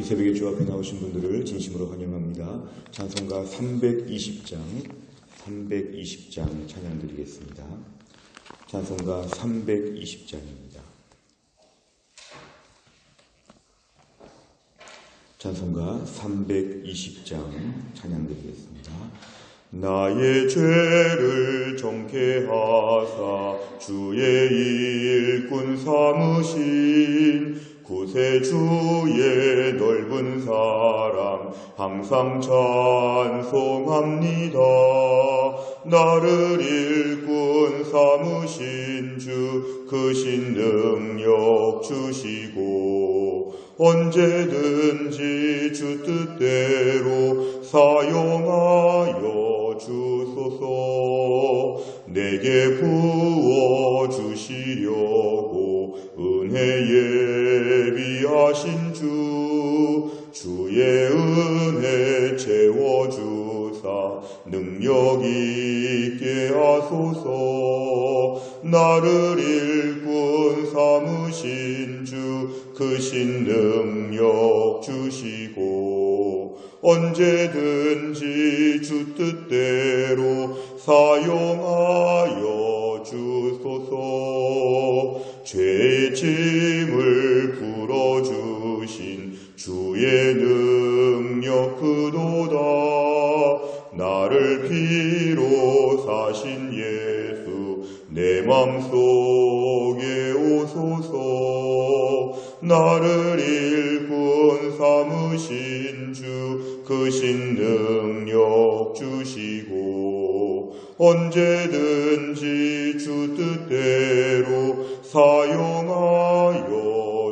이 새벽에 주 앞에 나오신 분들을 진심으로 환영합니다. 찬송가 320장 찬양 드리겠습니다. 찬송가 320장입니다. 찬송가 320장 찬양 드리겠습니다. 나의 죄를 정케 하사 주의 일꾼 삼으신 구세주의 넓은 사랑 항상 찬송합니다. 나를 일꾼 삼으신 주 크신 능력 주시고 언제든지 주 뜻대로 사용하여 주소서. 내게 부어주시려고 은혜 예비하신 주의 은혜 채워주사 능력 있게 하소서. 나를 일꾼 삼으신 주 크신 능력 주시고 언제든지 주 뜻대로 사용하여 주소서. 죄의 짐을 풀어주신 주의 능력 크도다. 나를 피로 사신 예수 내 맘속에 오소서. 나를 일꾼 삼으신 주 크신 능력 주시고 언제든지 주 뜻대로 사용하여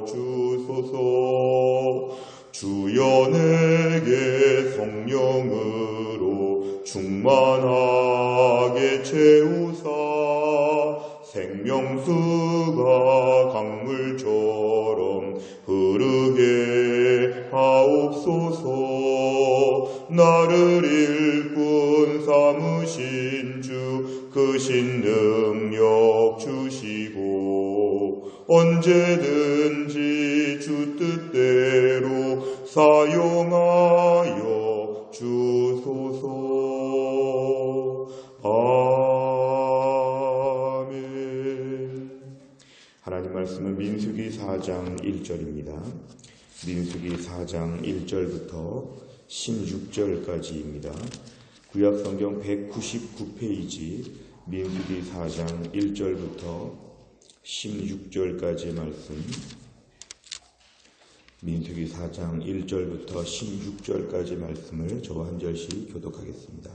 주소서. 주여 내게 성령으로 충만하게 채우사 생명수가 강물처럼 흐르게 하옵소서. 나를 일꾼 삼으신 주 크신 능력 주시고 언제든지 주 뜻대로 사용하여 주소서. 아멘. 하나님 말씀은 민수기 4장 1절입니다. 민수기 4장 1절부터 16절까지입니다. 구약성경 199페이지 민수기 4장 1절부터 16절까지의 말씀, 민수기 4장 1절부터 16절까지 말씀을 저와 한 절씩 교독하겠습니다.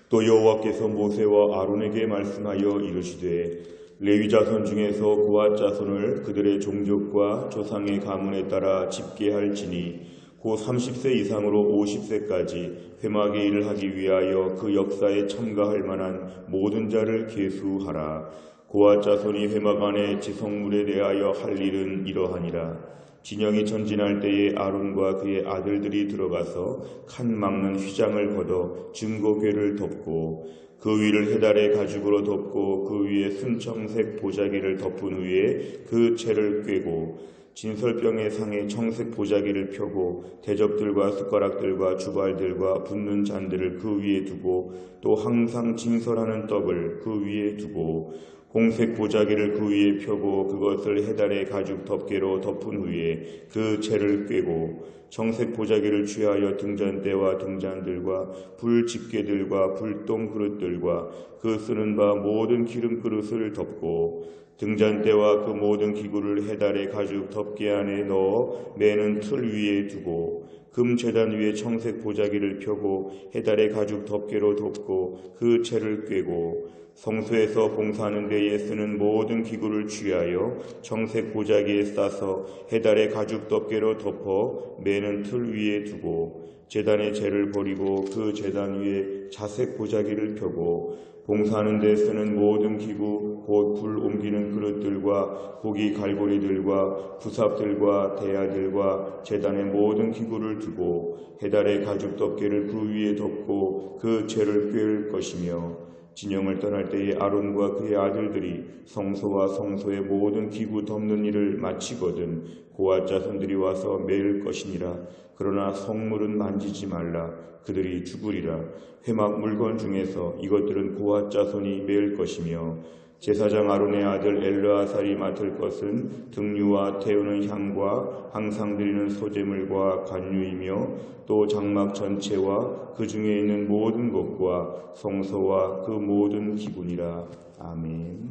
또 여호와께서 모세와 아론에게 말씀하여 이르시되 레위 자손 중에서 고핫 자손을 그들의 종족과 조상의 가문에 따라 집계할지니 고 30세 이상으로 50세까지 회막의 일을 하기 위하여 그 역사에 참가할 만한 모든 자를 계수하라. 고핫 자손이 회막 안에 지성물에 대하여 할 일은 이러하니라. 진영이 전진할 때에 아론과 그의 아들들이 들어가서 칸 막는 휘장을 걷어 증거궤를 덮고 그 위를 해달의 가죽으로 덮고 그 위에 순청색 보자기를 덮은 후에 그 채를 꿰고 진설병의 상에 청색 보자기를 펴고 대접들과 숟가락들과 주발들과 붓는 잔들을 그 위에 두고 또 항상 진설하는 떡을 그 위에 두고 홍색 보자기를 그 위에 펴고 그것을 해달의 가죽 덮개로 덮은 후에 그 채를 꿰고 청색 보자기를 취하여 등잔대와 등잔들과 불 집게들과 불똥 그릇들과 그 쓰는 바 모든 기름 그릇을 덮고 등잔대와 그 모든 기구를 해달의 가죽 덮개 안에 넣어 매는 틀 위에 두고 금제단 위에 청색 보자기를 펴고 해달의 가죽 덮개로 덮고 그 채를 꿰고 성소에서 봉사하는 데에 쓰는 모든 기구를 취하여 청색 보자기에 싸서 해달의 가죽 덮개로 덮어 매는 틀 위에 두고 제단의 재를 버리고 그 제단 위에 자색 보자기를 펴고 봉사하는 데 쓰는 모든 기구 곧 불 옮기는 그릇들과 고기 갈고리들과 부삽들과 대야들과 제단의 모든 기구를 두고 해달의 가죽 덮개를 그 위에 덮고 그 채를 꿰을 것이며 진영을 떠날 때에 아론과 그의 아들들이 성소와 성소의 모든 기구 덮는 일을 마치거든 고앗 자손들이 와서 매일 것이니라. 그러나 성물은 만지지 말라. 그들이 죽으리라. 회막 물건 중에서 이것들은 고앗 자손이 매일 것이며 제사장 아론의 아들 엘르아살이 맡을 것은 등유와 태우는 향과 항상 드리는 소제물과 관유이며 또 장막 전체와 그 중에 있는 모든 것과 성소와 그 모든 기분이라. 아멘.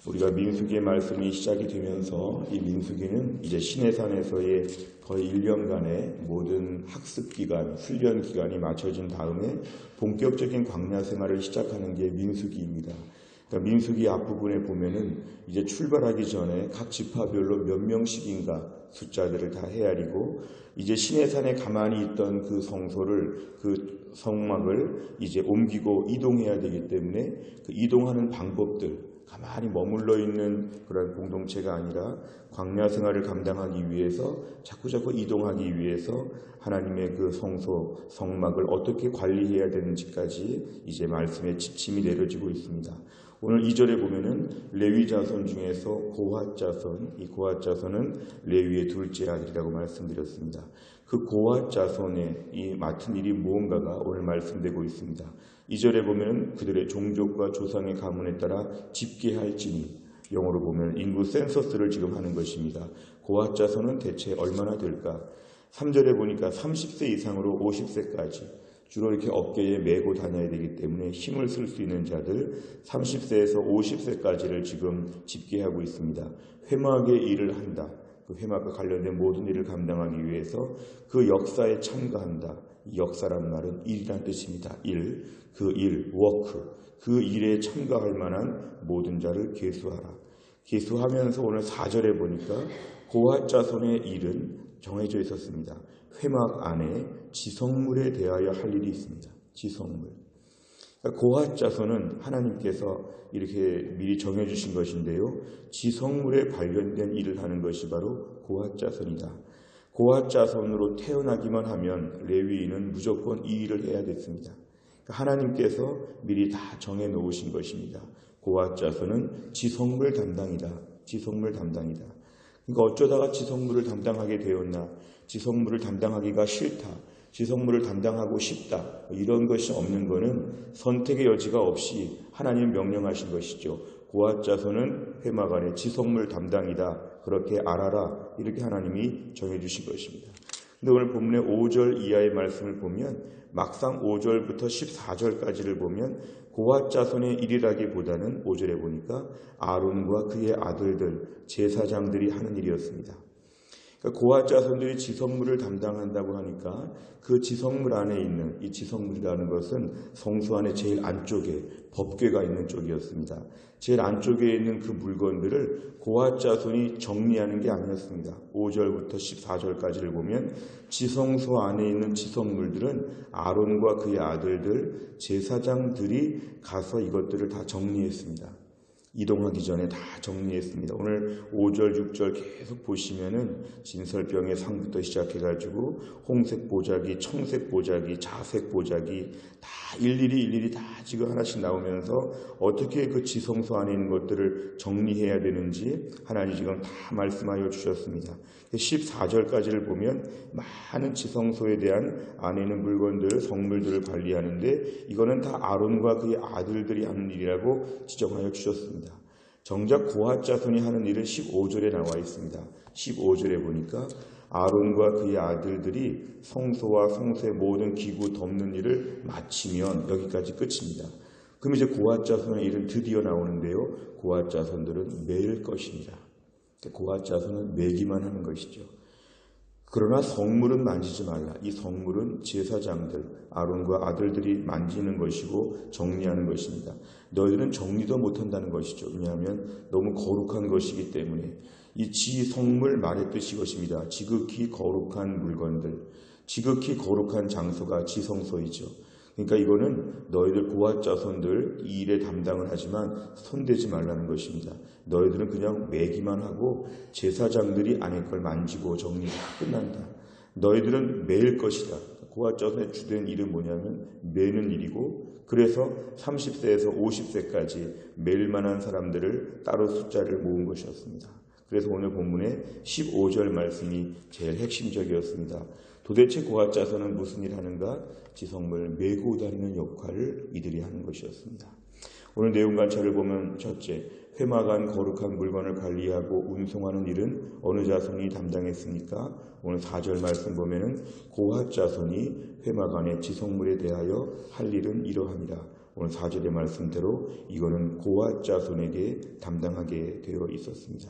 우리가 민수기의 말씀이 시작이 되면서 이 민수기는 이제 시내산에서의 거의 1년간의 모든 학습기간, 훈련기간이 마쳐진 다음에 본격적인 광야 생활을 시작하는 게 민수기입니다. 그러니까 민수기 앞부분에 보면은 이제 출발하기 전에 각 지파별로 몇 명씩인가 숫자들을 다 헤아리고 이제 시내산에 가만히 있던 그 성소를, 그 성막을 이제 옮기고 이동해야 되기 때문에 그 이동하는 방법들, 가만히 머물러 있는 그런 공동체가 아니라 광야 생활을 감당하기 위해서 자꾸자꾸 이동하기 위해서 하나님의 그 성소, 성막을 어떻게 관리해야 되는지까지 이제 말씀에 지침이 내려지고 있습니다. 오늘 2절에 보면은 레위 자손 중에서 고앗 자손, 이 고앗 자손은 레위의 둘째 아들이라고 말씀드렸습니다. 그 고앗 자손의 이 맡은 일이 무언가가 오늘 말씀되고 있습니다. 2절에 보면은 그들의 종족과 조상의 가문에 따라 집계할지니, 영어로 보면 인구 센서스를 지금 하는 것입니다. 고앗 자손은 대체 얼마나 될까? 3절에 보니까 30세 이상으로 50세까지 주로 이렇게 어깨에 메고 다녀야 되기 때문에 힘을 쓸 수 있는 자들 30세에서 50세까지를 지금 집계하고 있습니다. 회막의 일을 한다. 그 회막과 관련된 모든 일을 감당하기 위해서 그 역사에 참가한다. 이 역사란 말은 일이란 뜻입니다. 일, 그 일, 워크, 그 일에 참가할 만한 모든 자를 계수하라. 계수하면서 오늘 4절에 보니까 고앗 자손의 일은 정해져 있었습니다. 회막 안에 지성물에 대하여 할 일이 있습니다. 지성물. 그러니까 고앗 자손은 하나님께서 이렇게 미리 정해주신 것인데요. 지성물에 관련된 일을 하는 것이 바로 고앗 자손이다. 고앗 자손으로 태어나기만 하면 레위인은 무조건 이 일을 해야 됐습니다. 그러니까 하나님께서 미리 다 정해놓으신 것입니다. 고앗 자손은 지성물 담당이다. 지성물 담당이다. 그러니까 어쩌다가 지성물을 담당하게 되었나? 지성물을 담당하기가 싫다. 지성물을 담당하고 싶다. 이런 것이 없는 것은 선택의 여지가 없이 하나님 명령하신 것이죠. 고앗 자손은 회막 안에 지성물 담당이다. 그렇게 알아라. 이렇게 하나님이 정해주신 것입니다. 근데 오늘 본문의 5절 이하의 말씀을 보면 막상 5절부터 14절까지를 보면 고앗 자손의 일이라기보다는 5절에 보니까 아론과 그의 아들들, 제사장들이 하는 일이었습니다. 그러니까 고앗 자손들이 지성물을 담당한다고 하니까 그 지성물 안에 있는, 이 지성물이라는 것은 성소 안에 제일 안쪽에 법궤가 있는 쪽이었습니다. 제일 안쪽에 있는 그 물건들을 고앗 자손이 정리하는 게 아니었습니다. 5절부터 14절까지를 보면 지성소 안에 있는 지성물들은 아론과 그의 아들들, 제사장들이 가서 이것들을 다 정리했습니다. 이동하기 전에 다 정리했습니다. 오늘 5절, 6절 계속 보시면은 진설병의 상부터 시작해가지고 홍색 보자기, 청색 보자기, 자색 보자기 다 일일이 다 지금 하나씩 나오면서 어떻게 그 지성소 안에 있는 것들을 정리해야 되는지 하나님 지금 다 말씀하여 주셨습니다. 14절까지를 보면 많은 지성소에 대한 안에 있는 물건들, 성물들을 관리하는데 이거는 다 아론과 그의 아들들이 하는 일이라고 지정하여 주셨습니다. 정작 고앗 자손이 하는 일은 15절에 나와 있습니다. 15절에 보니까 아론과 그의 아들들이 성소와 성소의 모든 기구 덮는 일을 마치면 여기까지 끝입니다. 그럼 이제 고앗 자손의 일은 드디어 나오는데요. 고앗 자손들은 매일 것입니다. 고앗 자손은 매기만 하는 것이죠. 그러나 성물은 만지지 말라. 이 성물은 제사장들, 아론과 아들들이 만지는 것이고 정리하는 것입니다. 너희들은 정리도 못한다는 것이죠. 왜냐하면 너무 거룩한 것이기 때문에. 이 지성물 말의 뜻이 것입니다. 지극히 거룩한 물건들, 지극히 거룩한 장소가 지성소이죠. 그러니까 이거는 너희들 고앗 자손들 이 일에 담당을 하지만 손대지 말라는 것입니다. 너희들은 그냥 매기만 하고 제사장들이 안에 걸 만지고 정리가 끝난다. 너희들은 매일 것이다. 고핫 자손의 주된 일은 뭐냐면 매는 일이고, 그래서 30세에서 50세까지 맬 만한 사람들을 따로 숫자를 모은 것이었습니다. 그래서 오늘 본문의 15절 말씀이 제일 핵심적이었습니다. 도대체 고핫 자손은 무슨 일을 하는가? 지성물 메고 다니는 역할을 이들이 하는 것이었습니다. 오늘 내용 관찰을 보면 첫째, 회막안 거룩한 물건을 관리하고 운송하는 일은 어느 자손이 담당했습니까? 오늘 4절 말씀 보면은 고핫 자손이 회막안의 지성물에 대하여 할 일은 이러하니라. 오늘 4절의 말씀대로 이거는 고핫 자손에게 담당하게 되어 있었습니다.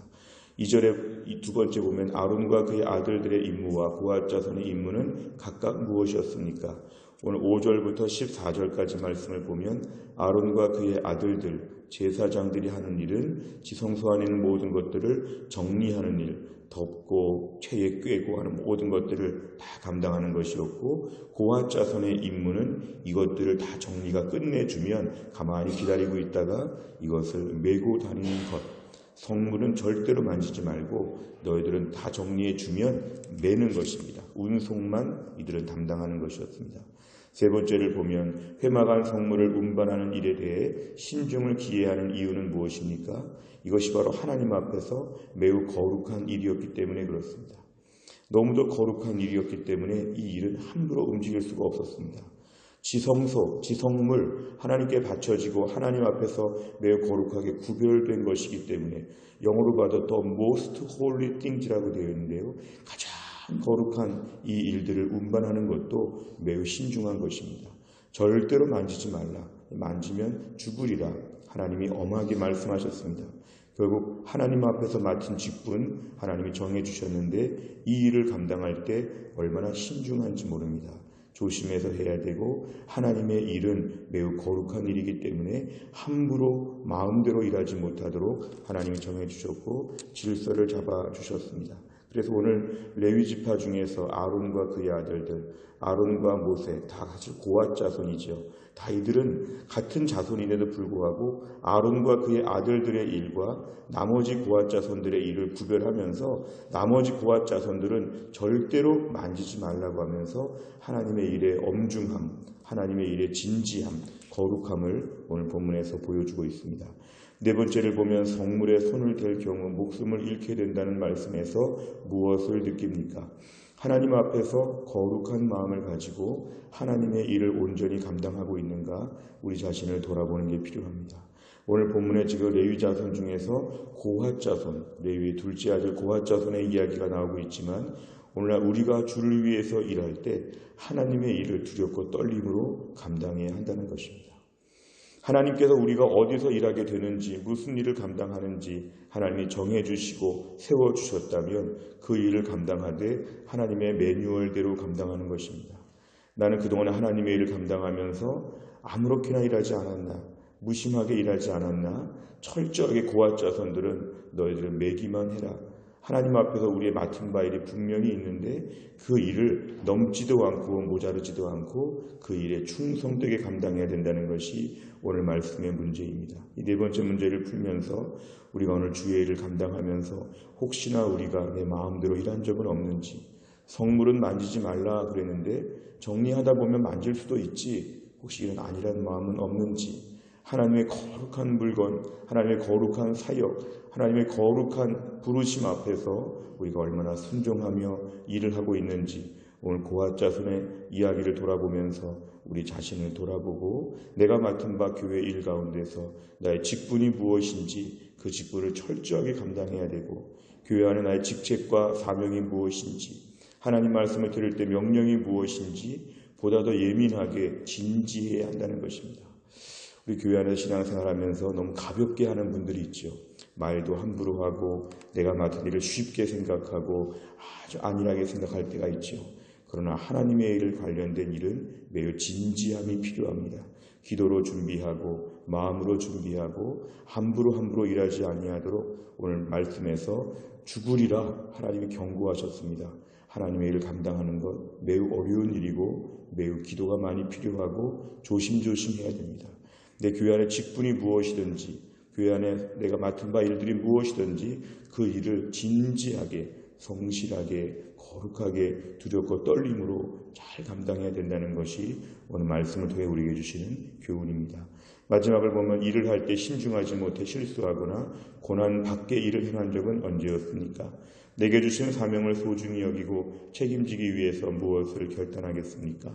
2절에 이 두 번째 보면 아론과 그의 아들들의 임무와 고핫 자손의 임무는 각각 무엇이었습니까? 오늘 5절부터 14절까지 말씀을 보면 아론과 그의 아들들, 제사장들이 하는 일은 지성소 안에 있는 모든 것들을 정리하는 일, 덮고 체에 꿰고 하는 모든 것들을 다 감당하는 것이었고, 고핫 자손의 임무는 이것들을 다 정리가 끝내주면 가만히 기다리고 있다가 이것을 메고 다니는 것. 성물은 절대로 만지지 말고 너희들은 다 정리해주면 매는 것입니다. 운송만 이들은 담당하는 것이었습니다. 세 번째를 보면 회막안 성물을 운반하는 일에 대해 신중을 기해하는 이유는 무엇입니까? 이것이 바로 하나님 앞에서 매우 거룩한 일이었기 때문에 그렇습니다. 너무도 거룩한 일이었기 때문에 이 일은 함부로 움직일 수가 없었습니다. 지성소, 지성물, 하나님께 바쳐지고 하나님 앞에서 매우 거룩하게 구별된 것이기 때문에 영어로 봐도 The Most Holy Things라고 되어 있는데요. 가장 거룩한 이 일들을 운반하는 것도 매우 신중한 것입니다. 절대로 만지지 말라. 만지면 죽으리라. 하나님이 엄하게 말씀하셨습니다. 결국 하나님 앞에서 맡은 직분 하나님이 정해주셨는데 이 일을 감당할 때 얼마나 신중한지 모릅니다. 조심해서 해야 되고 하나님의 일은 매우 거룩한 일이기 때문에 함부로 마음대로 일하지 못하도록 하나님이 정해주셨고 질서를 잡아주셨습니다. 그래서 오늘 레위 지파 중에서 아론과 그의 아들들, 아론과 모세 다 사실 고핫 자손이죠. 다 이들은 같은 자손임에도 불구하고 아론과 그의 아들들의 일과 나머지 고핫 자손들의 일을 구별하면서 나머지 고핫 자손들은 절대로 만지지 말라고 하면서 하나님의 일의 엄중함, 하나님의 일의 진지함, 거룩함을 오늘 본문에서 보여주고 있습니다. 네 번째를 보면 성물에 손을 댈 경우 목숨을 잃게 된다는 말씀에서 무엇을 느낍니까? 하나님 앞에서 거룩한 마음을 가지고 하나님의 일을 온전히 감당하고 있는가 우리 자신을 돌아보는 게 필요합니다. 오늘 본문에 지금 레위 자손 중에서 고핫 자손, 레위의 둘째 아들 고핫 자손의 이야기가 나오고 있지만 오늘날 우리가 주를 위해서 일할 때 하나님의 일을 두렵고 떨림으로 감당해야 한다는 것입니다. 하나님께서 우리가 어디서 일하게 되는지 무슨 일을 감당하는지 하나님이 정해주시고 세워주셨다면 그 일을 감당하되 하나님의 매뉴얼대로 감당하는 것입니다. 나는 그동안 하나님의 일을 감당하면서 아무렇게나 일하지 않았나, 무심하게 일하지 않았나, 철저하게 고핫 자손들은 너희들은 매기만 해라. 하나님 앞에서 우리의 맡은 바 일이 분명히 있는데 그 일을 넘지도 않고 모자르지도 않고 그 일에 충성되게 감당해야 된다는 것이 오늘 말씀의 문제입니다. 이 네 번째 문제를 풀면서 우리가 오늘 주의 일을 감당하면서 혹시나 우리가 내 마음대로 일한 적은 없는지, 성물은 만지지 말라 그랬는데 정리하다 보면 만질 수도 있지, 혹시 이런 아니란 마음은 없는지, 하나님의 거룩한 물건, 하나님의 거룩한 사역, 하나님의 거룩한 부르심 앞에서 우리가 얼마나 순종하며 일을 하고 있는지 오늘 고핫 자손의 이야기를 돌아보면서 우리 자신을 돌아보고 내가 맡은 바 교회 일 가운데서 나의 직분이 무엇인지 그 직분을 철저하게 감당해야 되고 교회 안에 나의 직책과 사명이 무엇인지 하나님 말씀을 들을 때 명령이 무엇인지 보다 더 예민하게 진지해야 한다는 것입니다. 우리 교회 안에서 신앙생활하면서 너무 가볍게 하는 분들이 있죠. 말도 함부로 하고 내가 맡은 일을 쉽게 생각하고 아주 안일하게 생각할 때가 있죠. 그러나 하나님의 일을 관련된 일은 매우 진지함이 필요합니다. 기도로 준비하고 마음으로 준비하고 함부로 일하지 아니하도록 오늘 말씀에서 죽으리라 하나님이 경고하셨습니다. 하나님의 일을 감당하는 것 매우 어려운 일이고 매우 기도가 많이 필요하고 조심조심 해야 됩니다. 내 교회 안에 직분이 무엇이든지 교회 안에 내가 맡은 바 일들이 무엇이든지 그 일을 진지하게 성실하게 거룩하게 두렵고 떨림으로 잘 감당해야 된다는 것이 오늘 말씀을 통해 우리에게 주시는 교훈입니다. 마지막을 보면 일을 할 때 신중하지 못해 실수하거나 고난 밖의 일을 행한 적은 언제였습니까? 내게 주신 사명을 소중히 여기고 책임지기 위해서 무엇을 결단하겠습니까?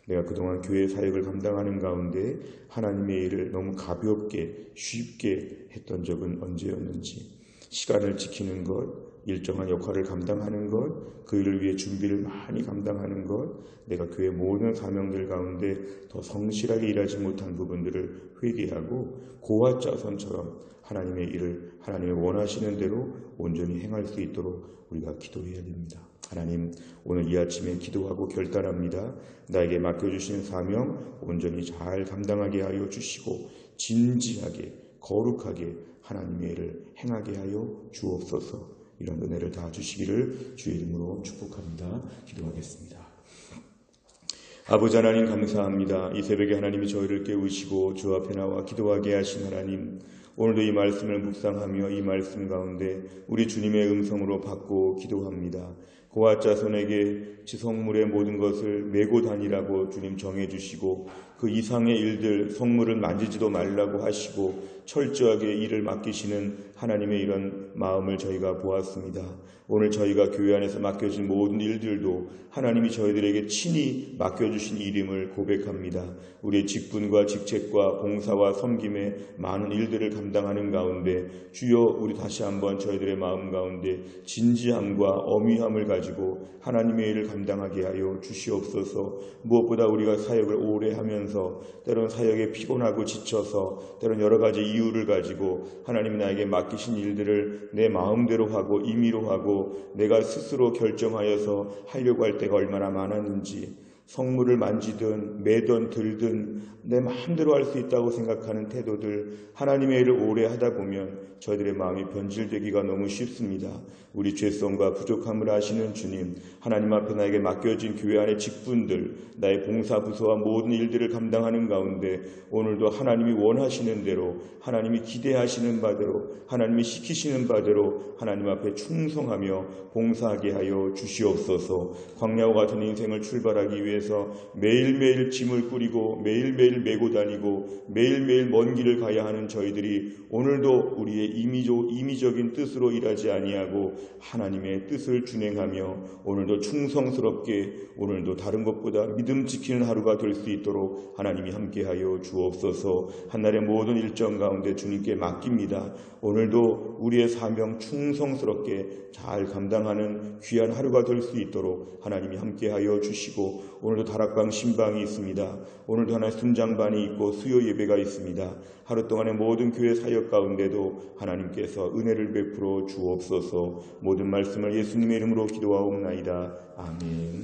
내가 그동안 교회 사역을 감당하는 가운데 하나님의 일을 너무 가볍게 쉽게 했던 적은 언제였는지, 시간을 지키는 것, 일정한 역할을 감당하는 것, 그 일을 위해 준비를 많이 감당하는 것, 내가 교회 모든 사명들 가운데 더 성실하게 일하지 못한 부분들을 회개하고 고아자손처럼 하나님의 일을 하나님의 원하시는 대로 온전히 행할 수 있도록 우리가 기도해야 됩니다. 하나님, 오늘 이 아침에 기도하고 결단합니다. 나에게 맡겨주신 사명 온전히 잘 감당하게 하여 주시고 진지하게 거룩하게 하나님의 일을 행하게 하여 주옵소서. 이런 은혜를 다 주시기를 주의 이름으로 축복합니다. 기도하겠습니다. 아버지 하나님 감사합니다. 이 새벽에 하나님이 저희를 깨우시고 주 앞에 나와 기도하게 하신 하나님, 오늘도 이 말씀을 묵상하며 이 말씀 가운데 우리 주님의 음성으로 받고 기도합니다. 고아자손에게 지성물의 모든 것을 메고 다니라고 주님 정해주시고 그 이상의 일들, 성물을 만지지도 말라고 하시고 철저하게 일을 맡기시는 하나님의 이런 마음을 저희가 보았습니다. 오늘 저희가 교회 안에서 맡겨진 모든 일들도 하나님이 저희들에게 친히 맡겨주신 일임을 고백합니다. 우리의 직분과 직책과 봉사와 섬김의 많은 일들을 감당하는 가운데 주여 우리 다시 한번 저희들의 마음 가운데 진지함과 엄위함을 가지고 하나님의 일을 감당하게 하여 주시옵소서. 무엇보다 우리가 사역을 오래 하면서 때론 사역에 피곤하고 지쳐서 때론 여러 가지 이유를 가지고 하나님이 나에게 맡기신 일들을 내 마음대로 하고 임의로 하고 내가 스스로 결정하여서 하려고 할 때가 얼마나 많았는지, 성물을 만지든 매든 들든 내 마음대로 할 수 있다고 생각하는 태도들, 하나님의 일을 오래 하다 보면 저희들의 마음이 변질되기가 너무 쉽습니다. 우리 죄성과 부족함을 아시는 주님, 하나님 앞에 나에게 맡겨진 교회 안의 직분들, 나의 봉사 부서와 모든 일들을 감당하는 가운데 오늘도 하나님이 원하시는 대로, 하나님이 기대하시는 바대로, 하나님이 시키시는 바대로 하나님 앞에 충성하며 봉사하게 하여 주시옵소서. 광야와 같은 인생을 출발하기 위해서 매일매일 짐을 꾸리고 매일매일 메고 다니고 매일매일 먼 길을 가야 하는 저희들이 오늘도 우리의 임의적인 뜻으로 일하지 아니하고 하나님의 뜻을 준행하며 오늘도 충성스럽게, 오늘도 다른 것보다 믿음 지키는 하루가 될 수 있도록 하나님이 함께하여 주옵소서. 한날의 모든 일정 가운데 주님께 맡깁니다. 오늘도 우리의 사명 충성스럽게 잘 감당하는 귀한 하루가 될 수 있도록 하나님이 함께하여 주시고, 오늘도 다락방 신방이 있습니다. 오늘도 하나의 순장반이 있고 수요 예배가 있습니다. 하루 동안의 모든 교회 사역 가운데도 하나님께서 은혜를 베풀어 주옵소서. 모든 말씀을 예수님의 이름으로 기도하옵나이다. 아멘.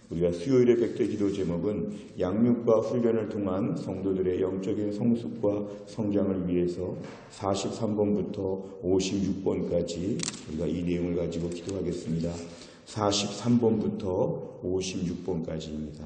우리가 수요일의 백대 기도 제목은 양육과 훈련을 통한 성도들의 영적인 성숙과 성장을 위해서 43번부터 56번까지 우리가 이 내용을 가지고 기도하겠습니다. 43번부터 56번까지입니다.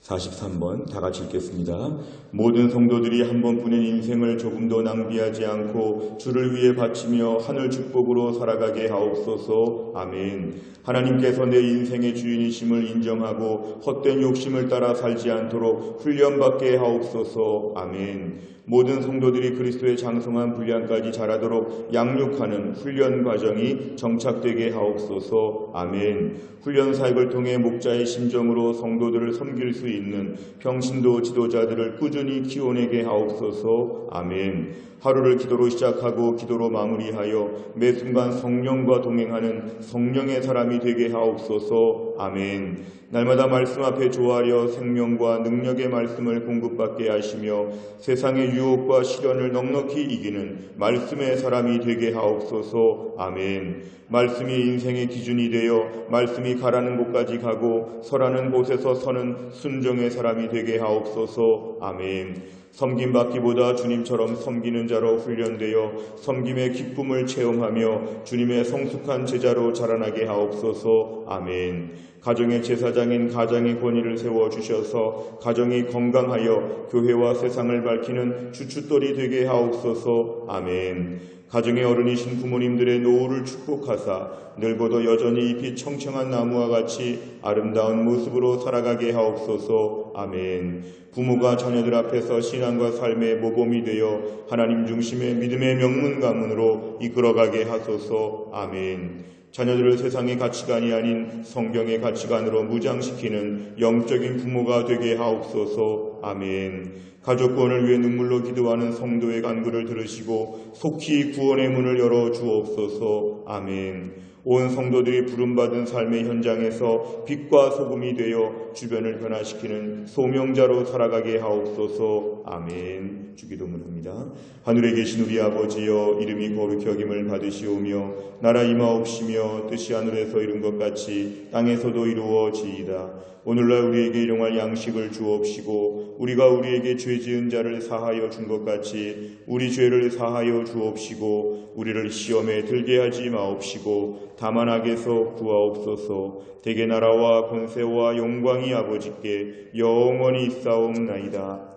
43번 다 같이 읽겠습니다. 모든 성도들이 한 번뿐인 인생을 조금도 낭비하지 않고 주를 위해 바치며 하늘 축복으로 살아가게 하옵소서. 아멘. 하나님께서 내 인생의 주인이심을 인정하고 헛된 욕심을 따라 살지 않도록 훈련받게 하옵소서. 아멘. 모든 성도들이 그리스도의 장성한 분량까지 자라도록 양육하는 훈련 과정이 정착되게 하옵소서. 아멘. 훈련 사역을 통해 목자의 심정으로 성도들을 섬길 수 있는 평신도 지도자들을 꾸준히 키워내게 하옵소서. 아멘. 하루를 기도로 시작하고 기도로 마무리하여 매 순간 성령과 동행하는 성령의 사람이 되게 하옵소서. 아멘. 날마다 말씀 앞에 조아려 생명과 능력의 말씀을 공급받게 하시며 세상의 유혹과 시련을 넉넉히 이기는 말씀의 사람이 되게 하옵소서. 아멘. 말씀이 인생의 기준이 되어 말씀이 가라는 곳까지 가고 서라는 곳에서 서는 순종의 사람이 되게 하옵소서. 아멘. 섬김받기보다 주님처럼 섬기는 자로 훈련되어 섬김의 기쁨을 체험하며 주님의 성숙한 제자로 자라나게 하옵소서. 아멘. 가정의 제사장인 가장의 권위를 세워주셔서 가정이 건강하여 교회와 세상을 밝히는 주춧돌이 되게 하옵소서. 아멘. 가정의 어른이신 부모님들의 노후를 축복하사 늙어도 여전히 잎이 청청한 나무와 같이 아름다운 모습으로 살아가게 하옵소서. 아멘. 부모가 자녀들 앞에서 신앙과 삶의 모범이 되어 하나님 중심의 믿음의 명문 가문으로 이끌어가게 하소서. 아멘. 자녀들을 세상의 가치관이 아닌 성경의 가치관으로 무장시키는 영적인 부모가 되게 하옵소서. 아멘. 가족 구원을 위해 눈물로 기도하는 성도의 간구를 들으시고 속히 구원의 문을 열어 주옵소서. 아멘. 온 성도들이 부름받은 삶의 현장에서 빛과 소금이 되어 주변을 변화시키는 소명자로 살아가게 하옵소서. 아멘. 주기도문합니다. 하늘에 계신 우리 아버지여, 이름이 거룩히 여김을 받으시오며 나라 임하옵시며 뜻이 하늘에서 이룬 것 같이 땅에서도 이루어지이다. 오늘날 우리에게 일용할 양식을 주옵시고 우리가 우리에게 죄 지은 자를 사하여 준 것 같이 우리 죄를 사하여 주옵시고 우리를 시험에 들게 하지 마옵시고 다만 악에서 구하옵소서. 대개 나라와 권세와 영광이 아버지께 영원히 있사옵나이다.